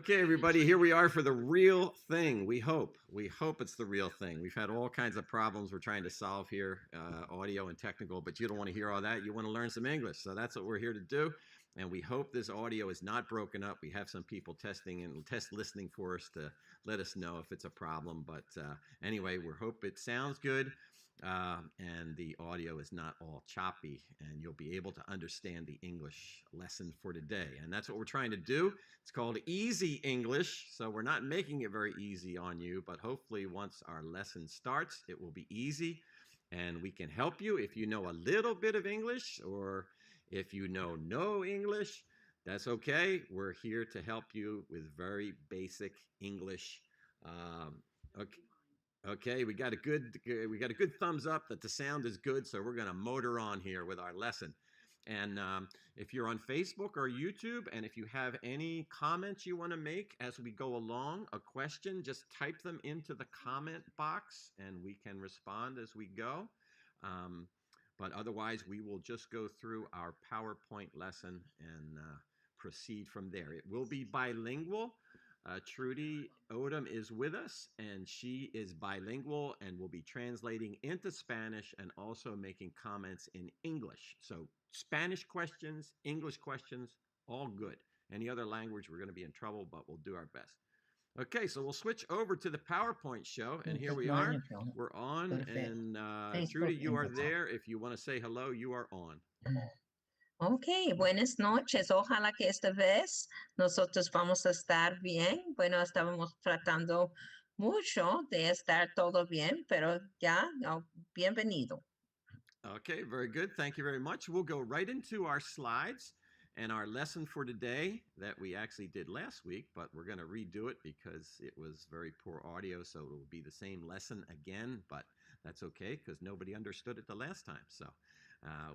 Okay, everybody, here we are for the real thing. We hope it's the real thing. We've had all kinds of problems we're trying to solve here, audio and technical, but you don't want to hear all that. You want to learn some English. So that's what we're here to do. And we hope this audio is not broken up. We have some people testing and test listening for us to let us know if it's a problem. But anyway, we hope it sounds good. And the audio is not all choppy, and you'll be able to understand the English lesson for today. And that's what we're trying to do. It's called Easy English, so we're not making it very easy on you, but hopefully once our lesson starts, it will be easy, and we can help you if you know a little bit of English, or if you know no English, that's okay. We're here to help you with very basic English. Okay. Okay, we got a good thumbs up that the sound is good, so we're going to motor on here with our lesson. And if you're on Facebook or YouTube, and if you have any comments you want to make as we go along, a question, just type them into the comment box, and we can respond as we go. But otherwise, we will just go through our PowerPoint lesson and proceed from there. It will be bilingual. Trudy Odom is with us, and she is bilingual and will be translating into Spanish and also making comments in English. So Spanish questions, English questions, all good. Any other language, we're going to be in trouble, but we'll do our best. Okay, so we'll switch over to the PowerPoint show, and here we are. We're on, and Trudy, you are there. If you want to say hello, you are on. Ok, buenas noches. Ojalá que esta vez nosotros vamos a estar bien. Bueno, estábamos tratando mucho de estar todo bien, pero ya, bienvenido. Okay, very good. Thank you very much. We'll go right into our slides and our lesson for today that we actually did last week, but we're going to redo it because it was very poor audio, so it will be the same lesson again, but that's okay because nobody understood it the last time. So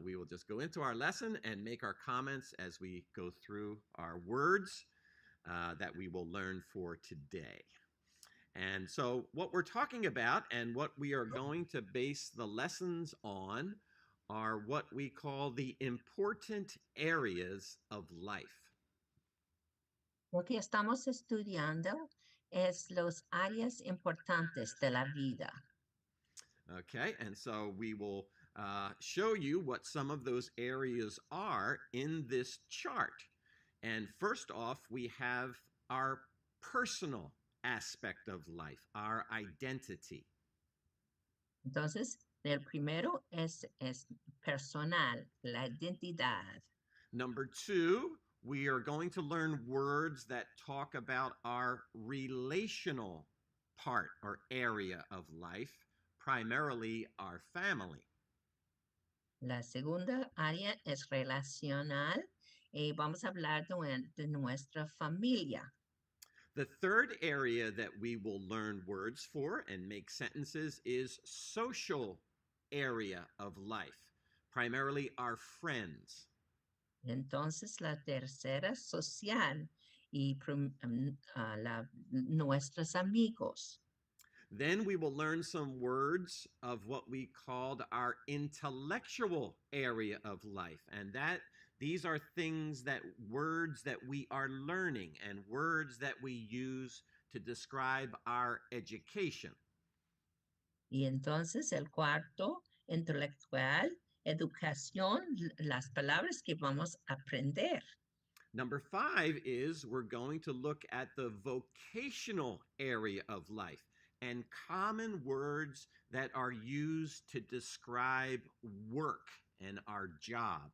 we will just go into our lesson and make our comments as we go through our words that we will learn for today. And so what we're talking about and what we are going to base the lessons on are what we call the important areas of life. Lo que estamos estudiando es los áreas importantes de la vida. Okay, and so we will show you what some of those areas are in this chart. And first off, we have our personal aspect of life, our identity. Entonces, el primero es personal, la identidad. Number two, we are going to learn words that talk about our relational part or area of life, primarily our family. La segunda área es relacional. Vamos a hablar de nuestra familia. The third area that we will learn words for and make sentences is social area of life, primarily our friends. Entonces, la tercera, social, y nuestros amigos. Then we will learn some words of what we called our intellectual area of life. And these are words that we are learning and words that we use to describe our education. Y entonces el cuarto, intelectual, educación, las palabras que vamos a aprender. Number 5 is we're going to look at the vocational area of life and common words that are used to describe work and our job.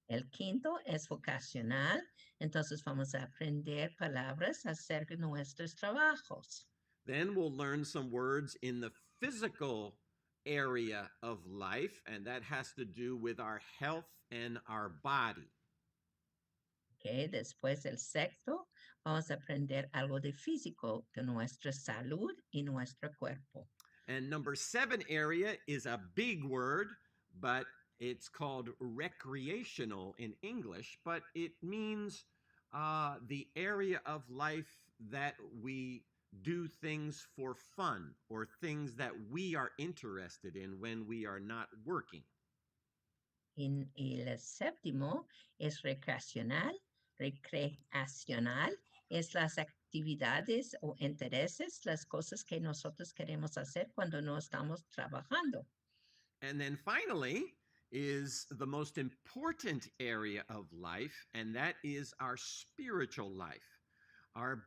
El quinto es vocacional, entonces vamos a aprender palabras acerca de nuestros trabajos. Then we'll learn some words in the physical area of life, and that has to do with our health and our body. Okay, después el sexto, vamos a aprender algo de físico, de nuestra salud y nuestro cuerpo. And number 7 area is a big word, but it's called recreational in English, but it means the area of life that we do things for fun or things that we are interested in when we are not working. Y el séptimo es recreacional, es las actividades o intereses, las cosas que nosotros queremos hacer cuando no estamos trabajando. And then finally is the most important area of life, and that is our spiritual life. Our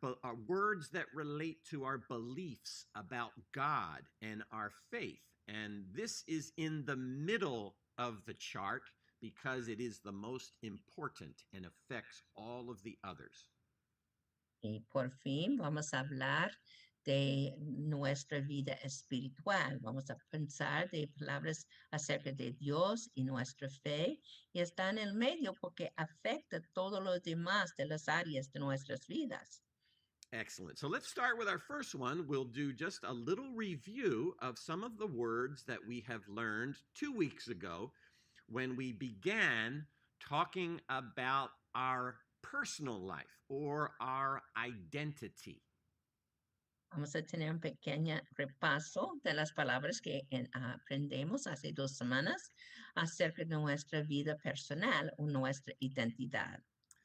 words that relate to our beliefs about God and our faith. And this is in the middle of the chart because it is the most important and affects all of the others. Y por fin vamos a hablar de nuestra vida espiritual. Vamos a pensar de palabras acerca de Dios y nuestra fe. Y está en el medio porque afecta todo lo demás de las áreas de nuestras vidas. Excellent. So let's start with our first one. We'll do just a little review of some of the words that we have learned 2 weeks ago when we began talking about our personal life or our identity. Vamos a tener un pequeño repaso de las palabras que aprendemos hace 2 semanas acerca de nuestra vida personal o nuestra identidad.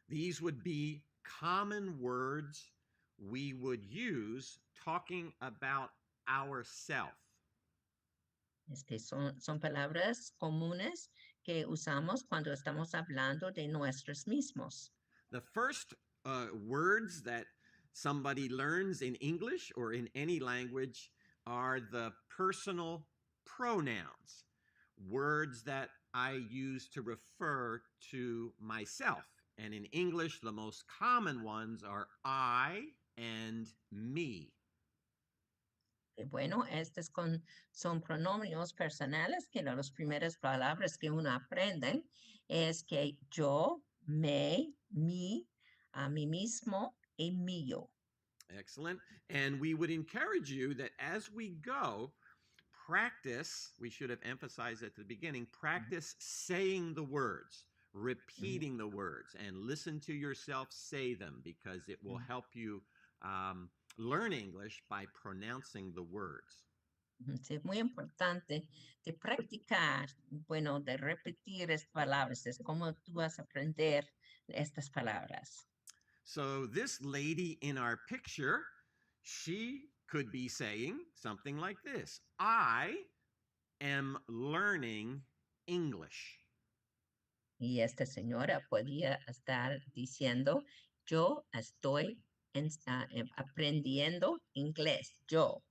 These would be common words we would use talking about ourself. Son palabras comunes que usamos cuando estamos hablando de nosotros mismos. The first words that somebody learns in English or in any language are the personal pronouns, words that I use to refer to myself. And in English, the most common ones are I and me. Bueno, estos son pronomios personales que las primeras palabras que uno aprende es que yo, me, mi, a mí mismo y mío. Excellent. And we would encourage you that as we go, practice, we should have emphasized at the beginning, practice saying the words, repeating the words, and listen to yourself say them because it will help you learn English by pronouncing the words. Sí, es muy importante de practicar, bueno, de repetir estas palabras, es como tú vas a aprender estas palabras. So this lady in our picture, she could be saying something like this: I am learning English. Y esta señora podía estar diciendo, yo estoy aprendiendo inglés, yo.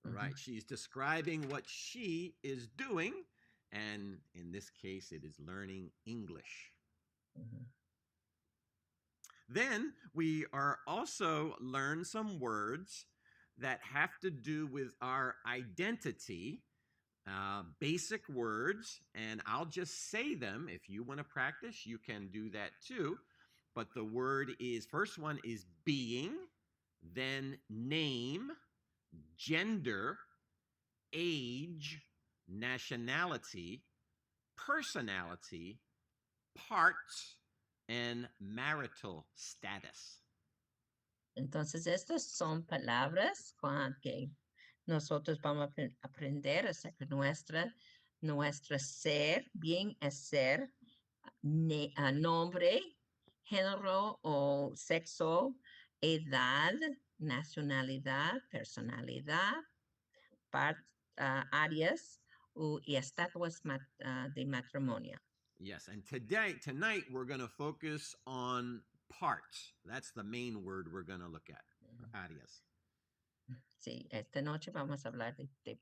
Right. She's describing what she is doing, and in this case, it is learning English. Then we are also learn some words that have to do with our identity, basic words, and I'll just say them. If you want to practice, you can do that too. But the word is, first one is being, then name, gender, age, nationality, personality, parts, and marital status. Entonces, estas son palabras que nosotros vamos a aprender acerca de nuestra ser, bien es ser, nombre, género o sexo, edad, nacionalidad, personalidad, áreas y estatus de matrimonio. Yes, and tonight we're going to focus on parts. That's the main word we're going to look at, áreas. Sí, esta noche vamos a hablar de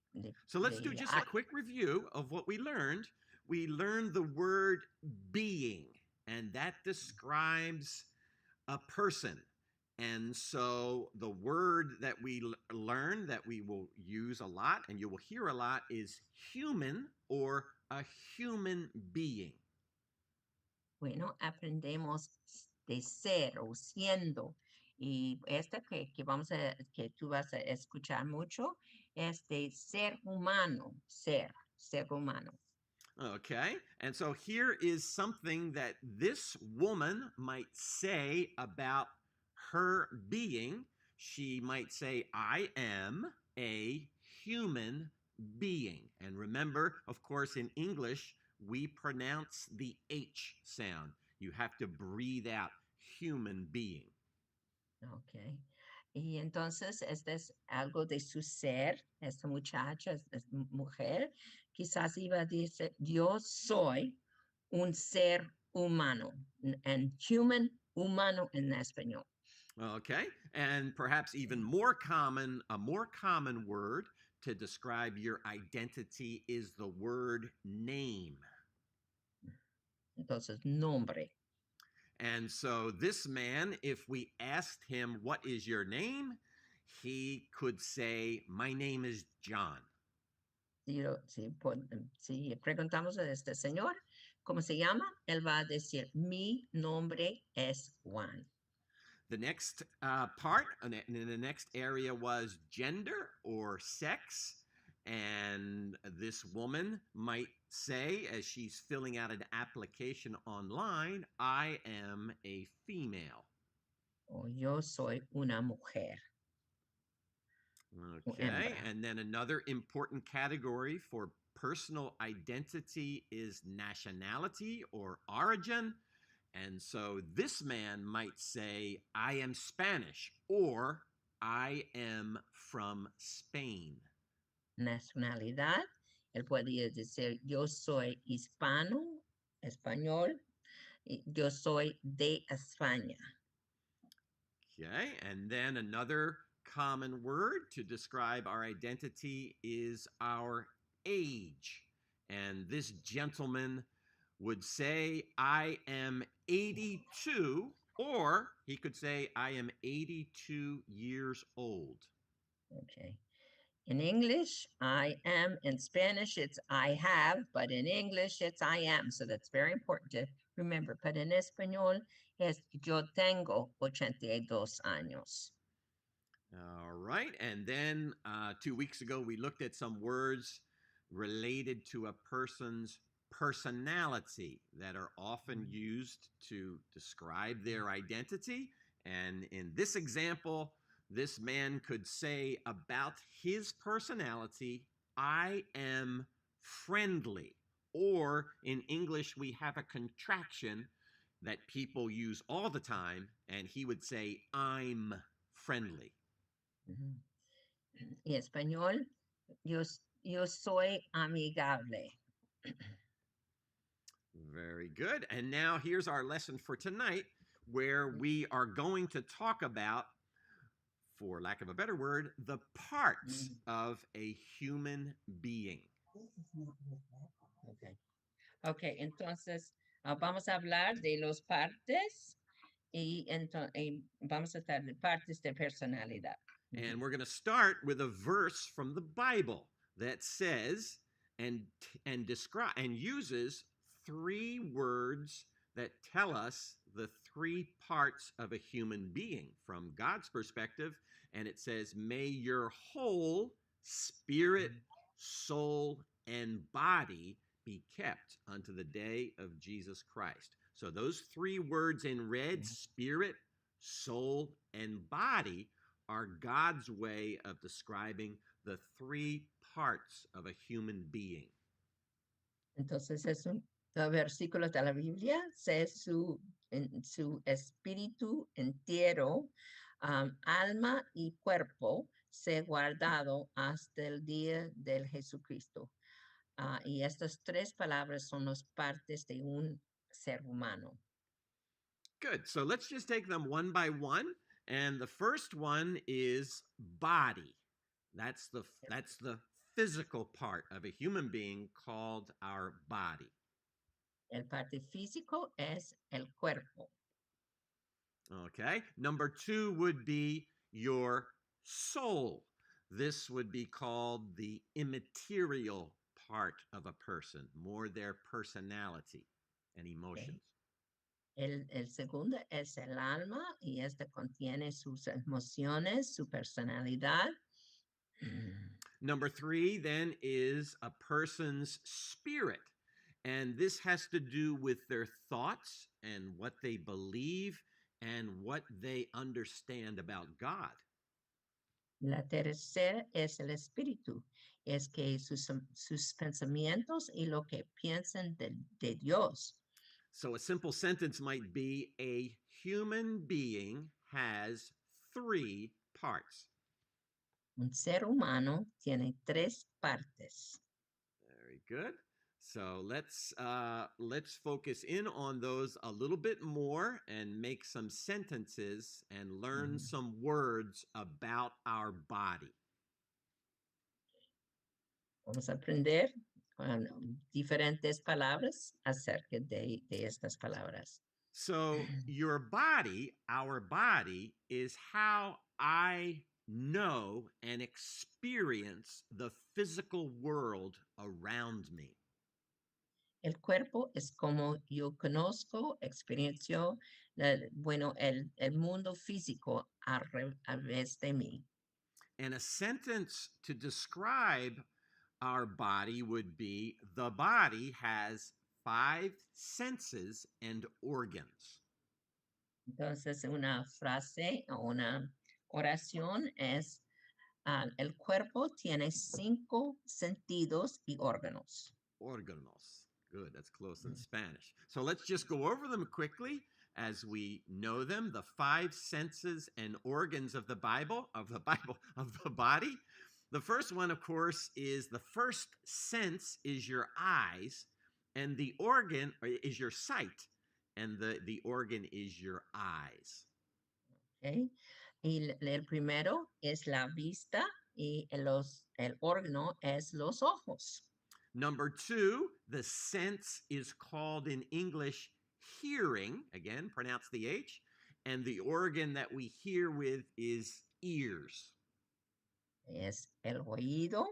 So let's do just a quick review of what we learned. We learned the word being, and that describes a person. And so the word that we learn that we will use a lot and you will hear a lot is human or a human being. Bueno, aprendemos de ser o siendo. Y esta que tú vas a escuchar mucho es de ser humano, ser humano. Okay, and so here is something that this woman might say about her being. She might say, I am a human being. And remember, of course, in English, we pronounce the H sound. You have to breathe out human being. Ok. Y entonces, este es algo de su ser, esta muchacha, mujer, quizás iba a decir, yo soy un ser humano, and human, humano en español. Okay, and perhaps even more common, a more common word to describe your identity is the word name. Entonces, nombre. And so this man, if we asked him, "What is your name?" he could say, "My name is John." Si preguntamos a este señor, ¿cómo se llama? Él va a decir, mi nombre es Juan. The next part, in the next area was gender or sex. And this woman might say, as she's filling out an application online, I am a female. O yo soy una mujer o Okay, hembra. and then another important category for personal identity is nationality or origin. And so this man might say, I am Spanish or I am from Spain. Nacionalidad, él podría decir, yo soy hispano, español, y yo soy de España. Okay, and then another common word to describe our identity is our age. And this gentleman would say, I am 82, or he could say, I am 82 years old. Okay. In English, I am. In Spanish, it's I have, but in English, it's I am. So that's very important to remember. But in español, es yo tengo 82 años. All right. And then 2 weeks ago, we looked at some words related to a person's personality that are often used to describe their identity. And in this example, this man could say about his personality, I am friendly. Or in English, we have a contraction that people use all the time, and he would say, I'm friendly. Y español, yo soy amigable. Very good. And now here's our lesson for tonight, where we are going to talk about, for lack of a better word, the parts of a human being. Okay. Ok, entonces vamos a hablar de las partes y vamos a estar de partes de personalidad. And we're going to start with a verse from the Bible that says and describe and uses three words that tell us the three parts of a human being from God's perspective. And it says, may your whole spirit, soul, and body be kept unto the day of Jesus Christ. So those three words in red, spirit, soul, and body, are God's way of describing the three parts of a human being. Entonces es un versículo de la Biblia, en su espíritu entero, alma y cuerpo, se guardado hasta el día del Jesucristo. Y estas tres palabras son las partes de un ser humano. Good. So let's just take them one by one. And the first one is body. That's the physical part of a human being called our body. El parte físico es el cuerpo. Okay. Number two would be your soul. This would be called the immaterial part of a person, more their personality and emotions. El segundo es el alma y este contiene sus emociones, su personalidad. Number three, then, is a person's spirit. And this has to do with their thoughts and what they believe and what they understand about God. La tercera es el espíritu, es que sus pensamientos y lo que piensan de Dios. So a simple sentence might be, a human being has 3 parts. Un ser humano tiene 3 partes. Very good. So let's focus in on those a little bit more and make some sentences and learn Ujú. some words about our body. Vamos a aprender diferentes palabras acerca de estas palabras. So your body, our body, is how I know and experience the physical world around me. El cuerpo es como yo conozco, experiencio, bueno, el mundo físico a través de mí. And a sentence to describe our body would be the body has 5 senses and organs. Entonces, una frase o una oración es, el cuerpo tiene 5 sentidos y órganos. Organos. Good, that's close in Spanish. So let's just go over them quickly as we know them. The 5 senses and organs of the Bible, of the body. The first one, of course, is the first sense is your eyes, and the organ is your sight, and the organ is your eyes. ¿Ok? Y el primero es la vista y el órgano es los ojos. Number 2, the sense is called in English hearing. Again, pronounce the H. And the organ that we hear with is ears. Es el oído.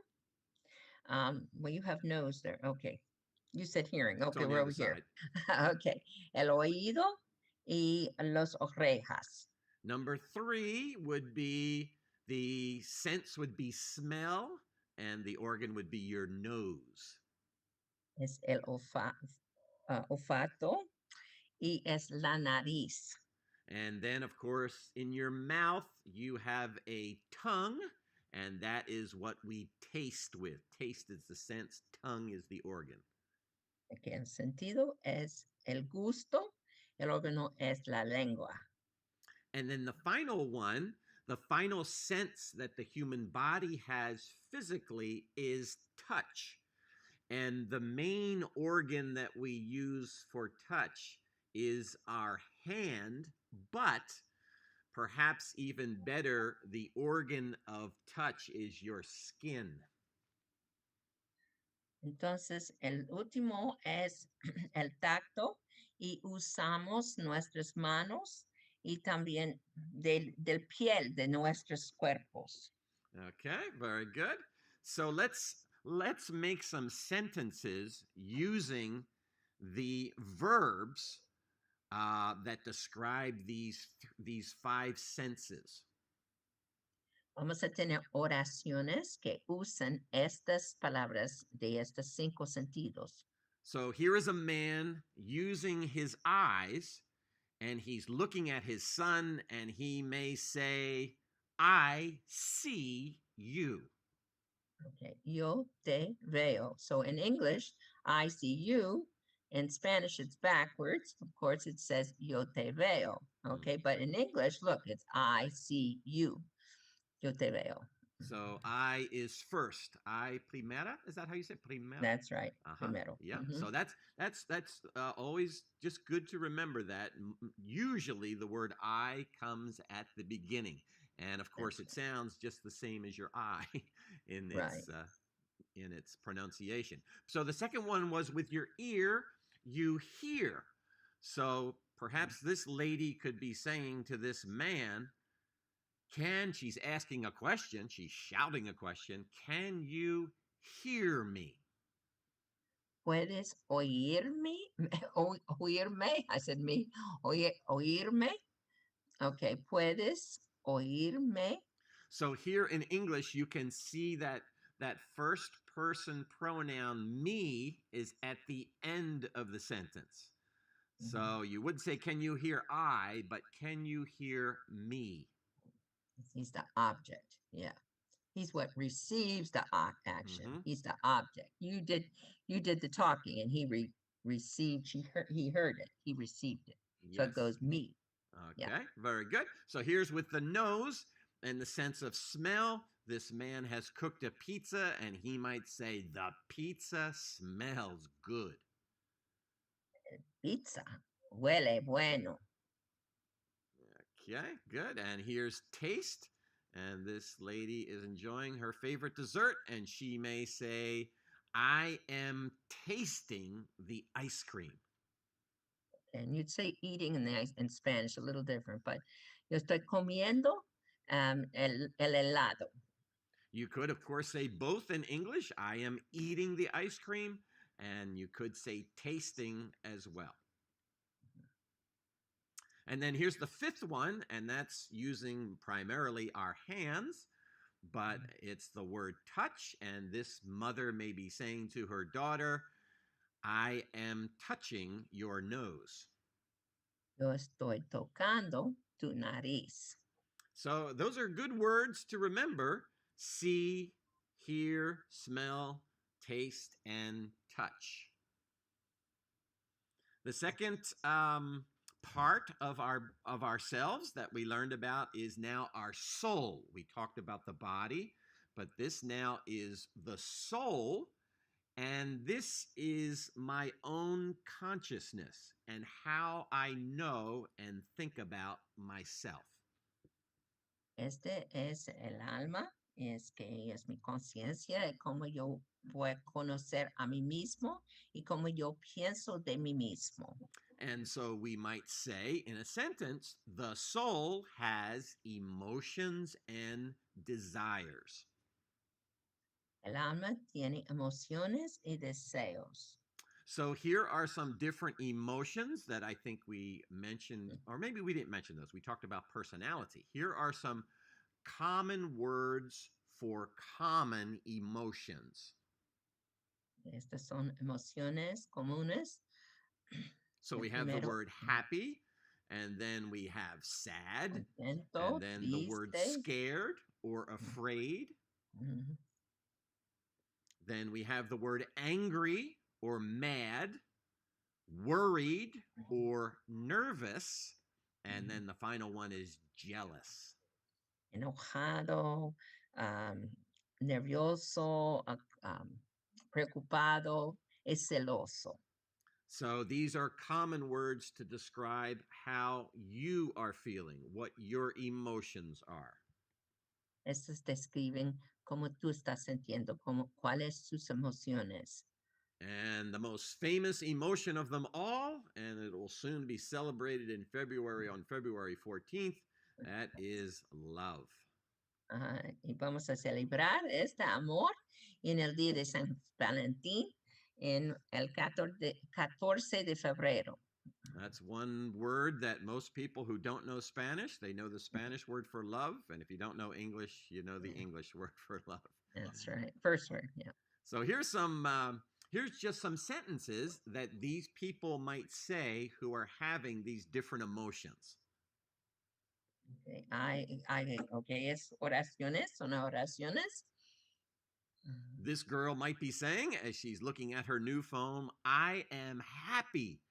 Well, you have nose there. Okay. You said hearing. It's Okay, on the we're other over here. side. Okay. El oído y los orejas. Number 3 would be the sense would be smell, and the organ would be your nose. Es el olfato y es la nariz. And then, of course, in your mouth, you have a tongue, and that is what we taste with. Taste is the sense, tongue is the organ. Que el sentido es el gusto, el órgano es la lengua. And then the final one, the final sense that the human body has physically is touch. And the main organ that we use for touch is our hand, but perhaps even better, the organ of touch is your skin. Entonces, el último es el tacto y usamos nuestras manos y también del piel de nuestros cuerpos. Okay, very good. So let's make some sentences using the verbs that describe these 5 senses. Vamos a tener oraciones que usan estas palabras de estos 5 sentidos. So here is a man using his eyes, and he's looking at his son, and he may say, I see you. Okay, yo te veo. So in English, I see you. In Spanish, it's backwards. Of course, it says yo te veo. Okay, but in English, look, it's I see you. Yo te veo. So I is first. I primera. Is that how you say primera? That's right. Uh-huh. Primero. Yeah. Mhm. So that's always just good to remember that. Usually the word I comes at the beginning, and of course That's it sounds just the same as your I in right. its pronunciation. So the second one was with your ear you hear. So perhaps this lady could be saying to this man, she's asking a question, she's shouting a question, can you hear me? ¿Puedes oírme? Oírme. I said me. Oírme. Okay, ¿puedes oírme? So here in English, you can see that first person pronoun me is at the end of the sentence. So you would say, can you hear I, but can you hear me? He's the object. Yeah. He's what receives the action. Mm-hmm. He's the object. You did the talking and he received, he heard it. He received it. So it Yes. goes me. Yeah. Okay, very good. So here's with the nose and the sense of smell. This man has cooked a pizza, and he might say, the pizza smells good. Pizza. Huele bueno. Okay, good. And here's taste. And this lady is enjoying her favorite dessert, and she may say, I am tasting the ice cream. And you'd say eating in Spanish, a little different, but yo estoy comiendo el helado. You could, of course, say both in English. I am eating the ice cream. And you could say tasting as well. And then here's the fifth one, and that's using primarily our hands, but it's the word touch. And this mother may be saying to her daughter, I am touching your nose. Yo estoy tocando tu nariz. So those are good words to remember: see, hear, smell, taste, and touch. The second part of ourselves that we learned about is now our soul. We talked about the body, but this now is the soul, and this is my own consciousness and how I know and think about myself. Este es el alma, es que es mi conciencia de cómo yo voy a conocer a mí mismo y cómo yo pienso de mí mismo. And so we might say in a sentence, the soul has emotions and desires. El alma tiene emociones y deseos. So here are some different emotions that I think we mentioned, or maybe we didn't mention those. We talked about personality. Here are some common words for common emotions. Estas son emociones comunes. So El we have the primero, word happy, and then we have sad, and contento, then the word triste. scared or afraid. Ujú. Then we have the word angry or mad, worried or nervous. And then the final one is jealous. Enojado, nervioso, preocupado, es celoso. So these are common words to describe how you are feeling, what your emotions are. Estos describen cómo tú estás sintiendo, cuáles sus emociones. And the most famous emotion of them all, and it will soon be celebrated in February on February 14th, that is love. Y vamos a celebrar este amor en el día de San Valentín, en el 14 de febrero. That's one word that most people who don't know Spanish, they know the Spanish word for love. And if you don't know English, you know the English word for love. That's right. First word, yeah. So here's just some sentences that these people might say who are having these different emotions. Okay, es oraciones, son oraciones. This girl might be saying, as she's looking at her new phone, I am happy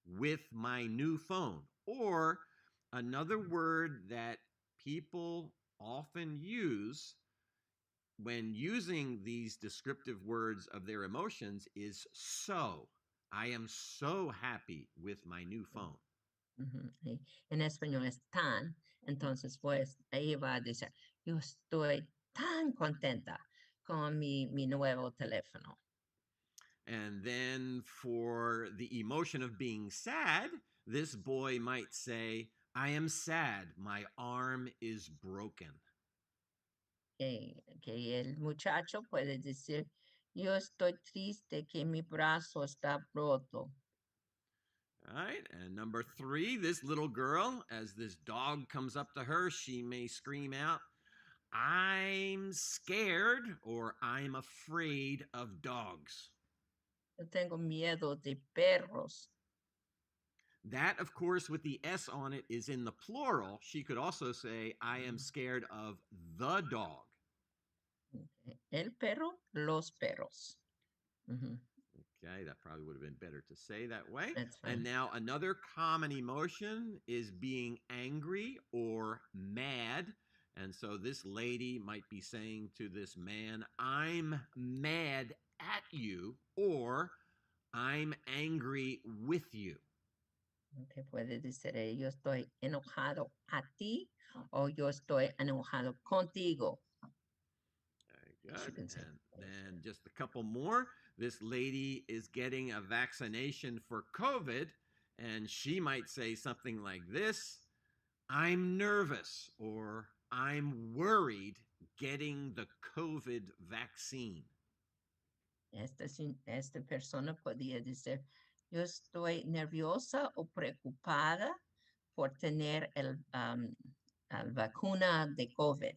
with my new phone. Or another word that people often use when using these descriptive words of their emotions is so. I am so happy with my new phone. Y en español es tan, entonces pues ella va a decir, yo estoy tan contenta con mi nuevo teléfono. And then for the emotion of being sad, this boy might say, I am sad. My arm is broken. Que el muchacho puede decir, yo estoy triste que mi brazo está roto. All right. And number 3, this little girl, as this dog comes up to her, she may scream out, I'm scared or I'm afraid of dogs. Yo tengo miedo de perros. That, of course, with the S on it is in the plural. She could also say, I am scared of the dog. El perro, los perros. Okay, that probably would have been better to say that way. That's And fine. now another common emotion is being angry or mad. And so this lady might be saying to this man, I'm mad at you, or I'm angry with you. Que puede decir, yo estoy enojado a ti o yo estoy enojado contigo. Very Yes, you good. can say. And then just a couple more. This lady is getting a vaccination for COVID, and she might say something like this: I'm nervous, or I'm worried getting the COVID vaccine. Esta persona podía decir, yo estoy nerviosa o preocupada por tener la vacuna de COVID.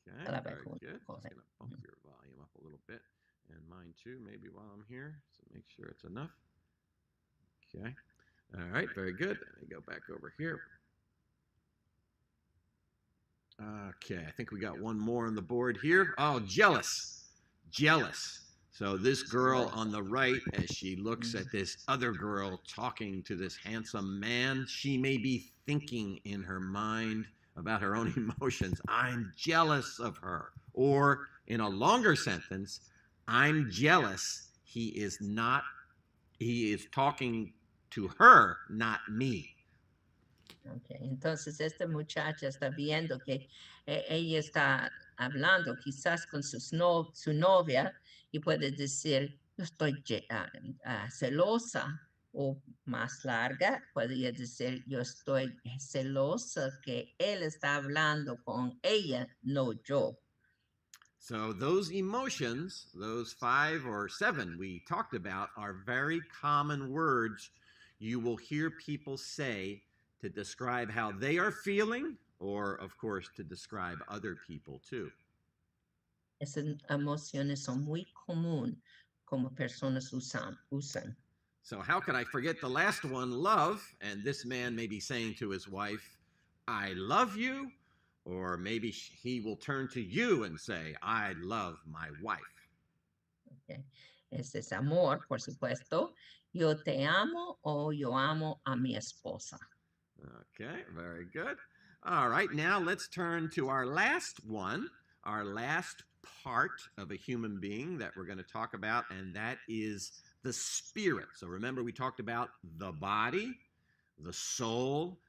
Okay, La very vacuna good. de Just COVID. going to bump your volume up a little bit, and mine too, maybe while I'm here, so make sure it's enough. Okay. All right, very good. Let me go back over here. Okay, I think we got one more on the board here. Oh, jealous. Jealous. So this girl on the right, as she looks at this other girl talking to this handsome man, she may be thinking in her mind about her own emotions. I'm jealous of her. Or in a longer sentence, I'm jealous he is talking to her, not me. Okay, entonces esta muchacha está viendo que ella está hablando quizás con su novia y puede decir, yo estoy celosa o más larga, podría decir, yo estoy celosa que él está hablando con ella, no yo. So those emotions, those 5 or 7 we talked about, are very common words you will hear people say to describe how they are feeling, or of course to describe other people too. Esas emociones son muy común como personas usan. So how could I forget the last one, love? And this man may be saying to his wife, I love you, or maybe he will turn to you and say, I love my wife. Okay. Ese es amor, por supuesto. Yo te amo o yo amo a mi esposa. Okay, very good. All right, now let's turn to our last one, our last part of a human being that we're going to talk about, and that is the spirit. So remember, we talked about the body, the soul,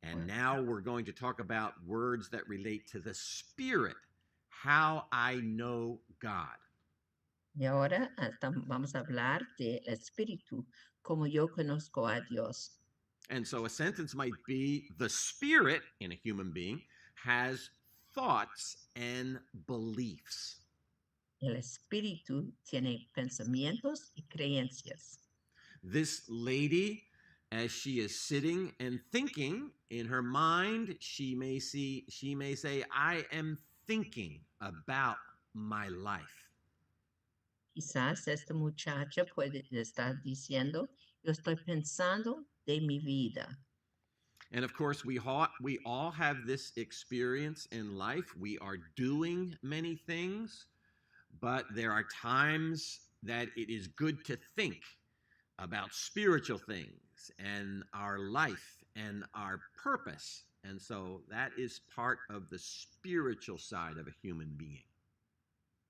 and now we're going to talk about words that relate to the spirit, how I know God. Y ahora vamos a hablar del espíritu, como yo conozco a Dios. And so a sentence might be the spirit in a human being has thoughts and beliefs. El espíritu tiene pensamientos y creencias. This lady, as she is sitting and thinking in her mind, she may say, I am thinking about my life. Quizás esta muchacha puede estar diciendo, yo estoy pensando de mi vida. And of course, we all have this experience in life. We are doing many things, but there are times that it is good to think about spiritual things and our life and our purpose. And so that is part of the spiritual side of a human being.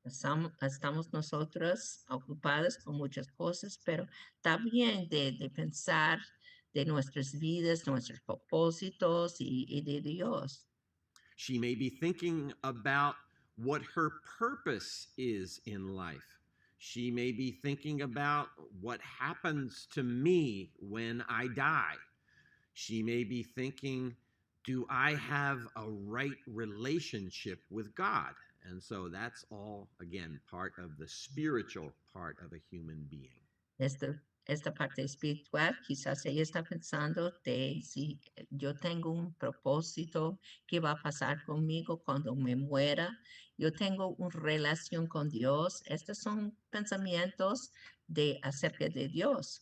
Estamos nosotros ocupados con muchas cosas, pero está bien de pensar de nuestras vidas, nuestros propósitos y de Dios. She may be thinking about what her purpose is in life. She may be thinking about what happens to me when I die. She may be thinking, do I have a right relationship with God? And so that's all, again, part of the spiritual part of a human being. Esta parte espiritual, quizás ella está pensando de si yo tengo un propósito, qué va a pasar conmigo cuando me muera, yo tengo una relación con Dios. Estos son pensamientos acerca de Dios.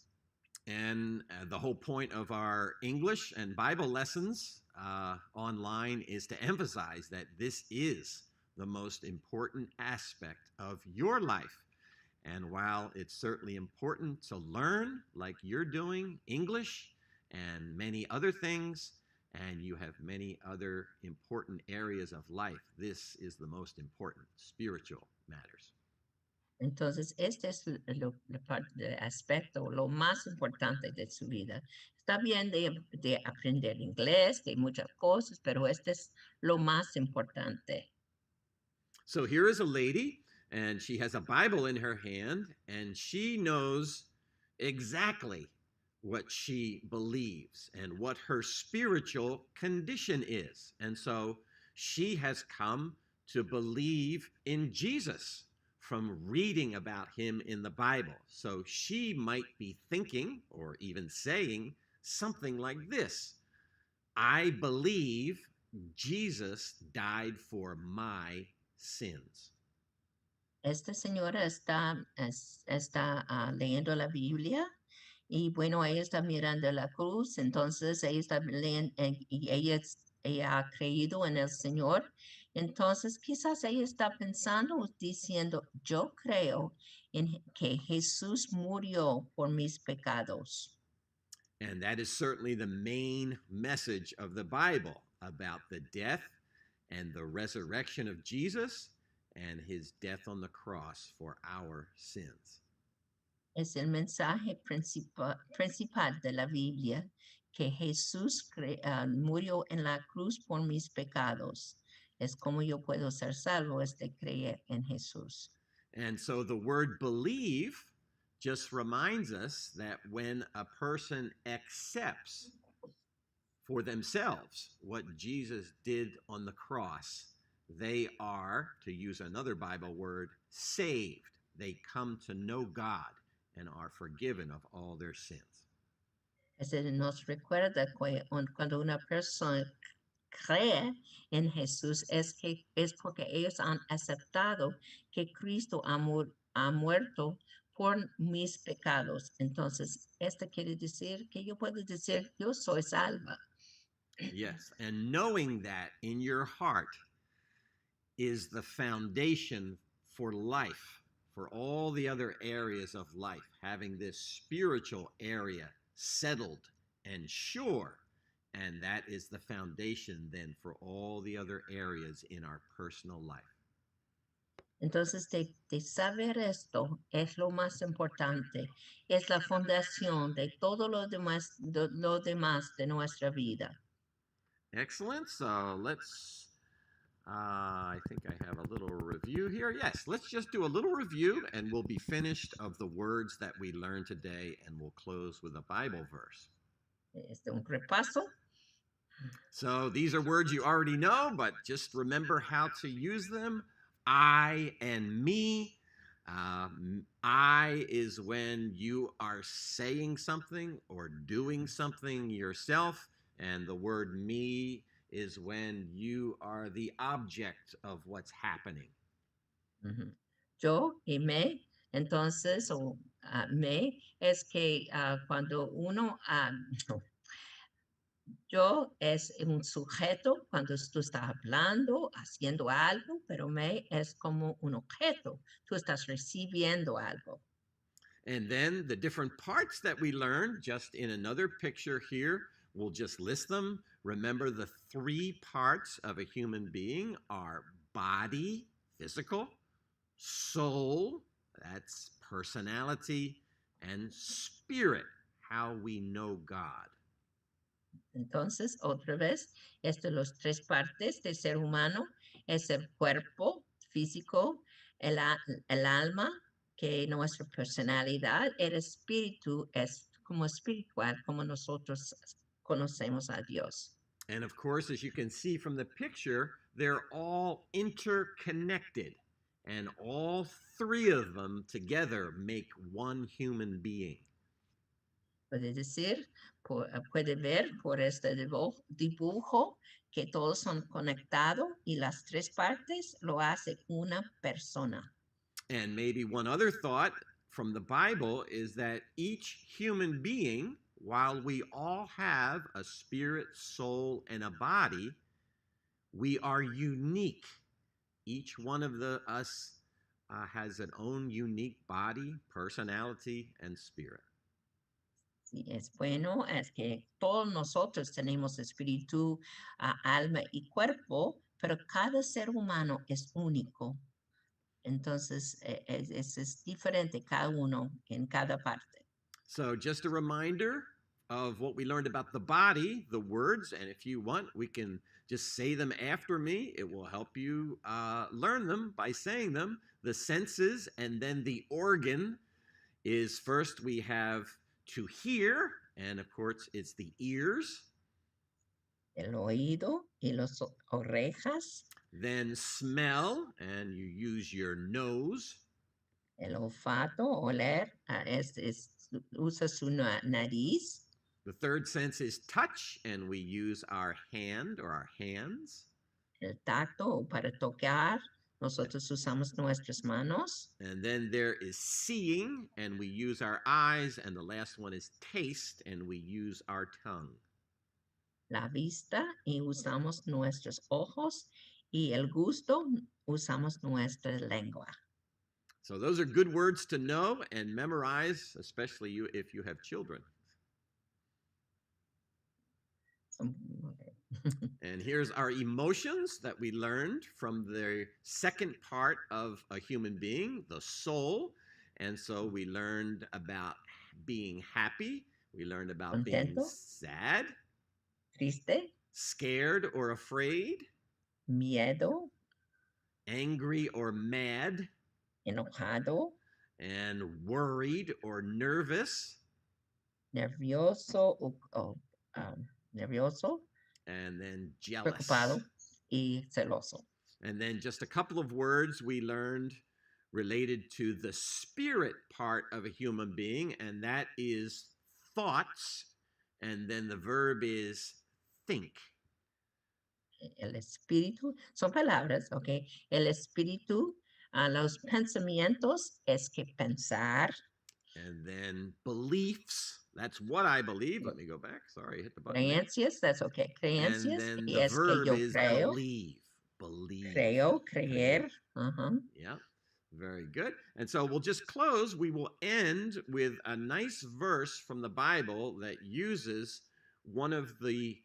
And the whole point of our English and Bible lessons online is to emphasize that this is the most important aspect of your life. And while it's certainly important to learn, like you're doing, English and many other things, and you have many other important areas of life, this is the most important, spiritual matters. Entonces, este es la parte del aspecto, lo más importante de su vida. Está bien de aprender inglés, de muchas cosas, pero este es lo más importante. So here is a lady, and she has a Bible in her hand, and she knows exactly what she believes and what her spiritual condition is. And so she has come to believe in Jesus from reading about him in the Bible. So she might be thinking or even saying something like this: I believe Jesus died for my sins. Esta señora está leyendo la Biblia y bueno, ella está mirando la cruz, entonces ella está leyendo y ella ha creído en el Señor. Entonces quizás ella está pensando, diciendo, yo creo en que Jesús murió por mis pecados. And that is certainly the main message of the Bible about the death and the resurrection of Jesus and his death on the cross for our sins. Es el mensaje principal de la Biblia, que Jesús murió en la cruz por mis pecados. Es como yo puedo ser salvo, es de creer en Jesús. And so the word believe just reminds us that when a person accepts for themselves what Jesus did on the cross, they are, to use another Bible word, saved. They come to know God and are forgiven of all their sins. Nos recuerda que cuando una persona cree en Jesús es porque ellos han aceptado que Cristo ha muerto por mis pecados. Entonces, esto quiere decir que yo puedo decir, yo soy salva. Yes, and knowing that in your heart is the foundation for life, for all the other areas of life, having this spiritual area settled and sure. And that is the foundation then for all the other areas in our personal life. Entonces, de saber esto es lo más importante, es la fundación de todo lo demás de nuestra vida. Excellent. So let's, I think I have a little review here. Yes, let's just do a little review and we'll be finished of the words that we learned today, and we'll close with a Bible verse. Un repaso. So these are words you already know, but just remember how to use them. I and me. I is when you are saying something or doing something yourself, and the word me is when you are the object of what's happening. Yo y me, entonces, me es que cuando uno, yo es un sujeto cuando tú estás hablando, haciendo algo, pero me es como un objeto. Tú estás recibiendo algo. And then the different parts that we learned, just in another picture here, we'll just list them. Remember, the three parts of a human being are body, physical, soul, that's personality, and spirit, how we know God. Entonces, otra vez, los tres partes del ser humano es el cuerpo físico, el alma, que nuestra personalidad, el espíritu es como espiritual, como nosotros conocemos a Dios. And of course, as you can see from the picture, they're all interconnected, and all three of them together make one human being. Puede ver por este dibujo que todos son conectados y las tres partes lo hace una persona. And maybe one other thought from the Bible is that each human being, while we all have a spirit, soul, and a body, we are unique. Each one of us has an own unique body, personality, and spirit. Sí, es bueno, es que todos nosotros tenemos espíritu, alma y cuerpo, pero cada ser humano es único. Entonces, es diferente cada uno en cada parte. So, just a reminder of what we learned about the body, the words, and if you want, we can just say them after me. It will help you learn them by saying them. The senses, and then the organ is first we have to hear, and of course, it's the ears. El oído y las orejas, Then smell, and you use your nose. el olfato, oler, usa su nariz. The third sense is touch, and we use our hand or our hands. El tacto para tocar, nosotros usamos nuestras manos. And then there is seeing, and we use our eyes. And the last one is taste, and we use our tongue. La vista y usamos nuestros ojos y el gusto usamos nuestra lengua. So those are good words to know and memorize, especially you if you have children. And here's our emotions that we learned from the second part of a human being, the soul. And so we learned about being happy. We learned about being Contento, sad, triste, scared or afraid, miedo, angry or mad, enojado, and worried or nervous, nervioso, nervioso, and then preocupado jealous. y celoso. And then just a couple of words we learned related to the spirit part of a human being, and that is thoughts. And then the verb is think. El espíritu, son palabras, ¿ok? El espíritu, los pensamientos es que pensar. And then beliefs, that's what I believe. Let me go back. Sorry, I hit the button there. Creencias, that's okay. And Creencias then y the es que verb yo is creo, believe. Believe. creo, creer. Yeah, very good. And so we'll just close. We will end with a nice verse from the Bible that uses one of the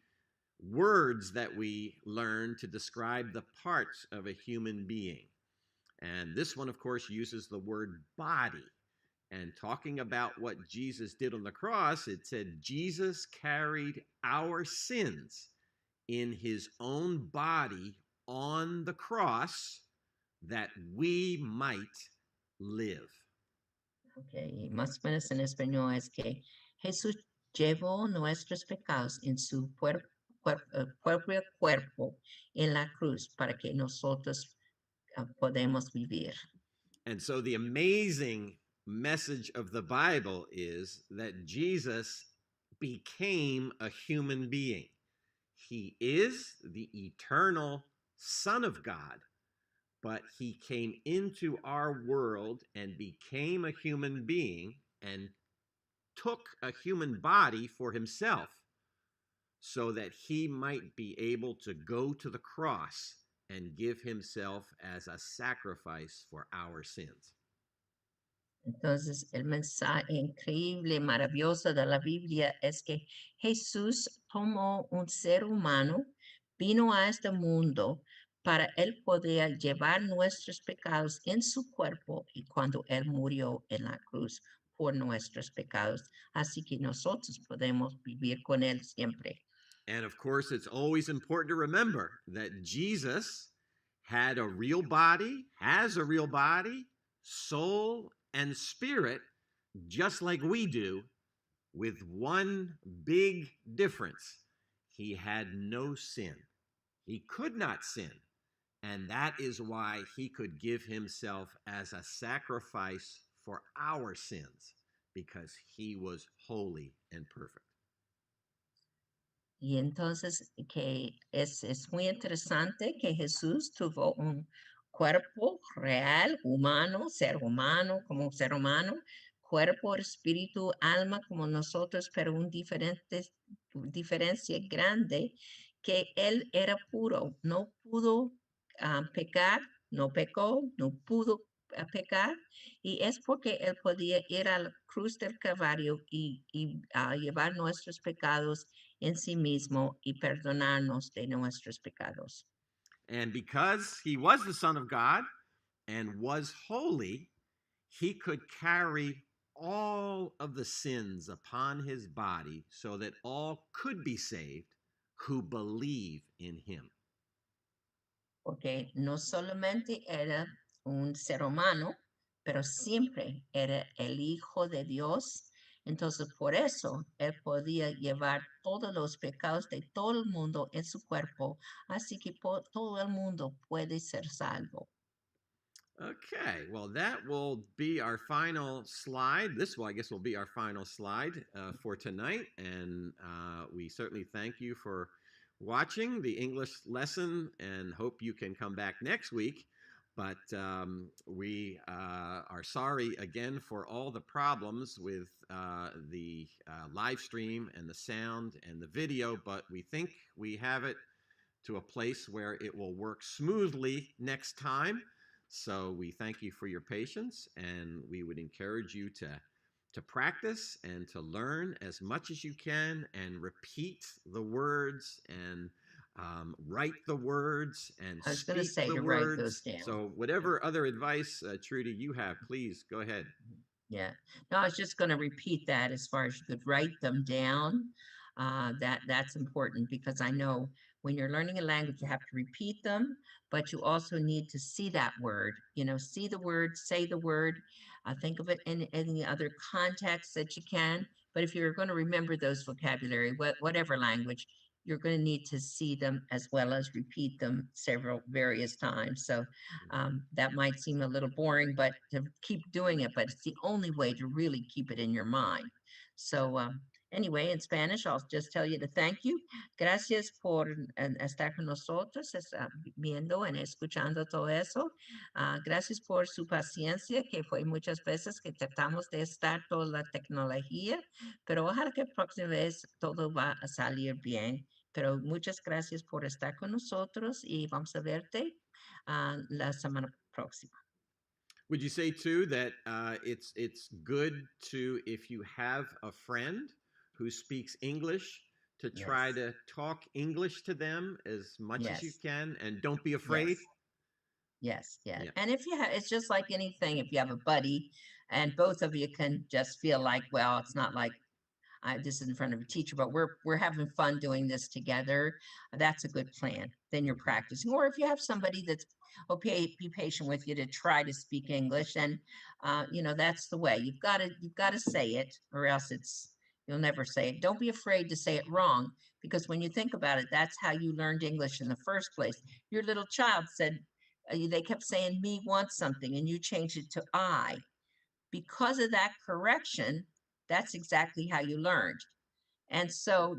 words that we learn to describe the parts of a human being. And this one, of course, uses the word body. And talking about what Jesus did on the cross, it said, Jesus carried our sins in his own body on the cross that we might live. Ok, más o menos en español es que Jesús llevó nuestros pecados en su propio cuerpo en la cruz para que nosotros podemos vivir. And so the amazing message of the Bible is that Jesus became a human being. He is the eternal Son of God, but he came into our world and became a human being and took a human body for himself so that he might be able to go to the cross and give himself as a sacrifice for our sins. Entonces, el mensaje increíble, maravilloso de la Biblia es que Jesús tomó un ser humano, vino a este mundo para él poder llevar nuestros pecados en su cuerpo y cuando él murió en la cruz por nuestros pecados. Así que nosotros podemos vivir con él siempre. And of course, it's always important to remember that Jesus had a real body, has a real body, soul, and spirit, just like we do, with one big difference. He had no sin. He could not sin. And that is why he could give himself as a sacrifice for our sins, because he was holy and perfect. Y entonces que es muy interesante que Jesús tuvo un cuerpo real, humano, como un ser humano, cuerpo, espíritu, alma como nosotros, pero un diferencia grande que él era puro, no pudo pecar, no pecó, no pudo a pecar, y es porque Él podía ir a la cruz del Calvario y llevar nuestros pecados en sí mismo y perdonarnos de nuestros pecados. And because he was the Son of God and was holy, he could carry all of the sins upon his body so that all could be saved who believe in him. Porque no solamente era un ser humano, pero siempre era el Hijo de Dios. Entonces, por eso Él podía llevar todos los pecados de todo el mundo en su cuerpo, así que todo el mundo puede ser salvo. Okay, well, that will be our final slide. This, I guess, will be our final slide for tonight. And we certainly thank you for watching the English lesson and hope you can come back next week. But we are sorry again for all the problems with the live stream and the sound and the video, but we think we have it to a place where it will work smoothly next time. So we thank you for your patience, and we would encourage you to practice and to learn as much as you can and repeat the words and write the words and I was going to speak say the to write those words. down. So whatever other advice, Trudy, you have, please go ahead. Yeah. No, I was just going to repeat that as far as you could write them down. That's important because I know when you're learning a language, you have to repeat them, but you also need to see that word, see the word, say the word, think of it in any other context that you can. But if you're going to remember those vocabulary, whatever language, you're going to need to see them as well as repeat them various times. So that might seem a little boring, but to keep doing it, but it's the only way to really keep it in your mind. So anyway, in Spanish, I'll just tell you to thank you. Gracias por estar con nosotros, viendo y escuchando todo eso. Gracias por su paciencia, que fue muchas veces que tratamos de estar toda la tecnología, pero ojalá que la próxima vez todo va a salir bien. Pero muchas gracias por estar con nosotros y vamos a verte la semana próxima. Would you say too that it's good to, if you have a friend who speaks English, to try Yes. to talk English to them as much as you Yes. can, and don't be afraid? Yes. Yeah. Yeah. And if you have, it's just like anything. If you have a buddy, and both of you can just feel like, well, it's not like this is in front of a teacher, but we're having fun doing this together. That's a good plan. Then you're practicing. Or if you have somebody that's okay, be patient with you to try to speak English, and that's the way. You've got to say it, or else you'll never say it. Don't be afraid to say it wrong, because when you think about it, that's how you learned English in the first place. Your little child said they kept saying me wants something, and you changed it to I. Because of that correction, that's exactly how you learned. And so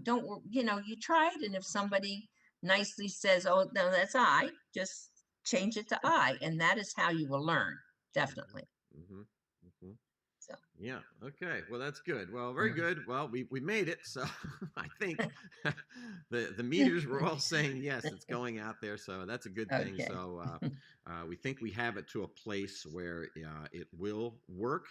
you try it. And if somebody nicely says, oh, no, that's I, just change it to I. And that is how you will learn. Definitely. Mm-hmm. Mm-hmm. So, Yeah. Okay. Well, that's good. Well, very good. Well, we made it. So I think the meters were all saying yes, it's going out there. So that's a good thing. okay. So we think we have it to a place where it will work.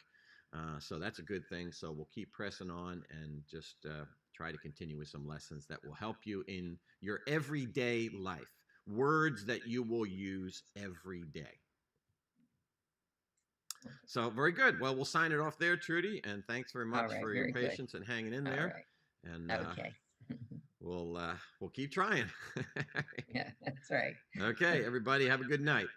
So that's a good thing. So we'll keep pressing on and just try to continue with some lessons that will help you in your everyday life. Words that you will use every day. So very good. Well, we'll sign it off there, Trudy, and thanks very much for your patience and hanging in there. Right. And okay. we'll keep trying. Yeah, that's right. Okay, everybody, have a good night.